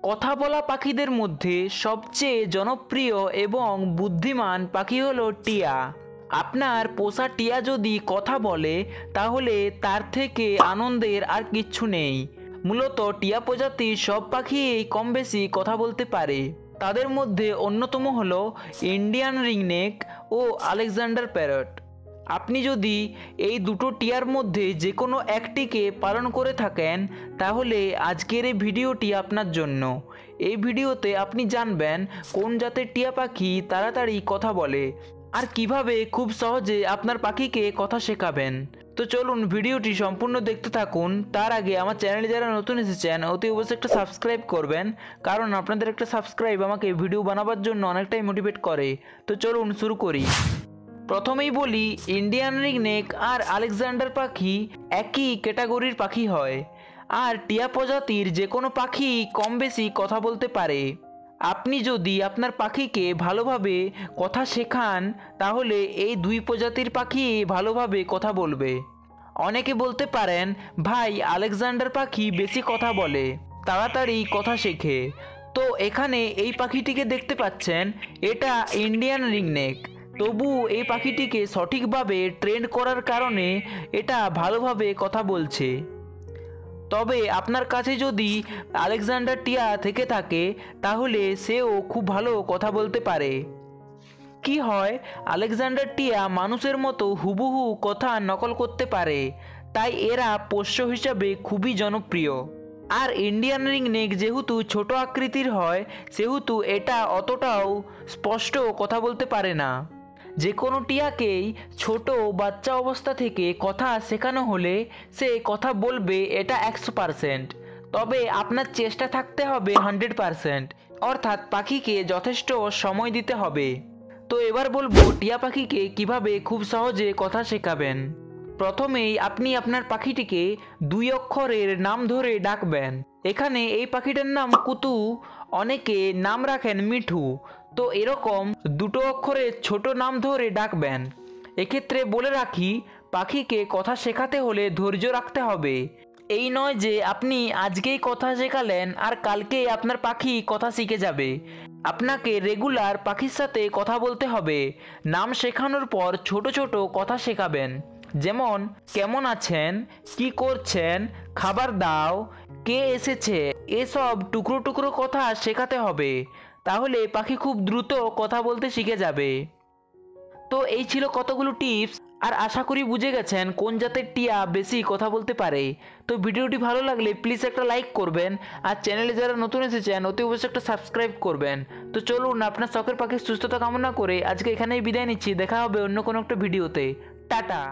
কথা বলা পাখিদের মধ্যে সবচেয়ে জনপ্রিয় এবং বুদ্ধিমান পাখি হলো টিয়া। আপনার পোষা টিয়া যদি কথা বলে তাহলে তার থেকে আনন্দের আর কিচ্ছু নেই। মূলত টিয়া প্রজাতির সব পাখিই কম বেশি কথা বলতে পারে। তাদের মধ্যে অন্যতম হলো ইন্ডিয়ান রিংনেক ও আলেকজান্ডার প্যারট। আপনি যদি এই দুটো টিয়ার মধ্যে যে কোনো একটিকে পালন করে থাকেন তাহলে আজকের এই ভিডিওটি আপনার জন্য। এই ভিডিওতে আপনি জানবেন কোন জাতের টিয়া পাখি তাড়াতাড়ি কথা বলে আর কিভাবে খুব সহজে আপনার পাখিকে কথা শেখাবেন। তো চলুন ভিডিওটি সম্পূর্ণ দেখতে থাকুন। তার আগে আমার চ্যানেলে যারা নতুন এসেছেন অতি অবশ্যই একটা সাবস্ক্রাইব করবেন, কারণ আপনাদের একটা সাবস্ক্রাইব আমাকে ভিডিও বানাবার জন্য অনেকটাই মোটিভেট করে। তো চলুন শুরু করি। প্রথমেই বলি, ইন্ডিয়ান রিংনেক আর আলেকজান্ডার পাখি একই ক্যাটাগরির পাখি হয়, আর টিয়া প্রজাতির যে কোনো পাখি কম বেশি কথা বলতে পারে। আপনি যদি আপনার পাখিকে ভালোভাবে কথা শেখান তাহলে এই দুই প্রজাতির পাখি ভালোভাবে কথা বলবে। অনেকে বলতে পারেন, ভাই আলেকজান্ডার পাখি বেশি কথা বলে, তাড়াতাড়ি কথা শেখে। তো এখানে এই পাখিটিকে দেখতে পাচ্ছেন, এটা ইন্ডিয়ান রিংনেক। তবু এই পাখিটিকে সঠিকভাবে ট্রেন করার কারণে এটা ভালোভাবে কথা বলছে। তবে আপনার কাছে যদি আলেকজান্ডার টিয়া থেকে থাকে তাহলে সেও খুব ভালো কথা বলতে পারে। কি হয়, আলেকজান্ডার টিয়া মানুষের মতো হুবহু কথা নকল করতে পারে, তাই এরা পোষ্য হিসাবে খুবই জনপ্রিয়। আর ইন্ডিয়ান রিংনেক যেহেতু ছোট আকৃতির হয় সেহেতু এটা অতটাও স্পষ্ট কথা বলতে পারে না। যে কোনো টিয়াকেই ছোট বাচ্চা অবস্থা থেকে কথা শেখানো হলে সে কথা বলবে, এটা 100%। তবে আপনার চেষ্টা থাকতে হবে 100%, অর্থাৎ পাখিকে যথেষ্ট সময় দিতে হবে। তো এবার বলবো টিয়া পাখিকে কিভাবে খুব সহজে কথা শেখাবেন। প্রথমেই আপনি আপনার পাখিটিকে 2 অক্ষরের নাম ধরে ডাকবেন। এখানে এই পাখিটার নাম কুতু, অনেকে নাম রাখেন মিঠু। তো এরকম 2 অক্ষরের ছোট নাম ধরে ডাকবেন। এক্ষেত্রে বলে রাখি, পাখিকে কথা শেখাতে হলে ধৈর্য রাখতে হবে। এই নয় যে আপনি আজকেই কথা শেখালেন আর কালকেই আপনার পাখি কথা শিখে যাবে। আপনাকে রেগুলার পাখির সাথে কথা বলতে হবে। নাম শেখানোর পর ছোট ছোট কথা শেখাবেন, যেমন কেমন আছেন, কি করছেন, খাবার দাও, কে এসেছে, এসব টুকরো টুকরো কথা শেখাতে হবে। তাহলে পাখি খুব দ্রুত কথা বলতে শিখে যাবে। তো এই ছিল কতগুলো টিপস, আর আশা করি বুঝে গেছেন কোন জাতের টিয়া বেশি কথা বলতে পারে। তো ভিডিওটি ভালো লাগলে প্লিজ একটা লাইক করবেন, আর চ্যানেলে যারা নতুন এসেছেন অতি অবশ্যই একটা সাবস্ক্রাইব করবেন। তো চলুন আপনার শখের পাখির সুস্থতা কামনা করে আজকে এখানেই বিদায় নিচ্ছি। দেখা হবে অন্য কোনো একটা ভিডিওতে। টাটা।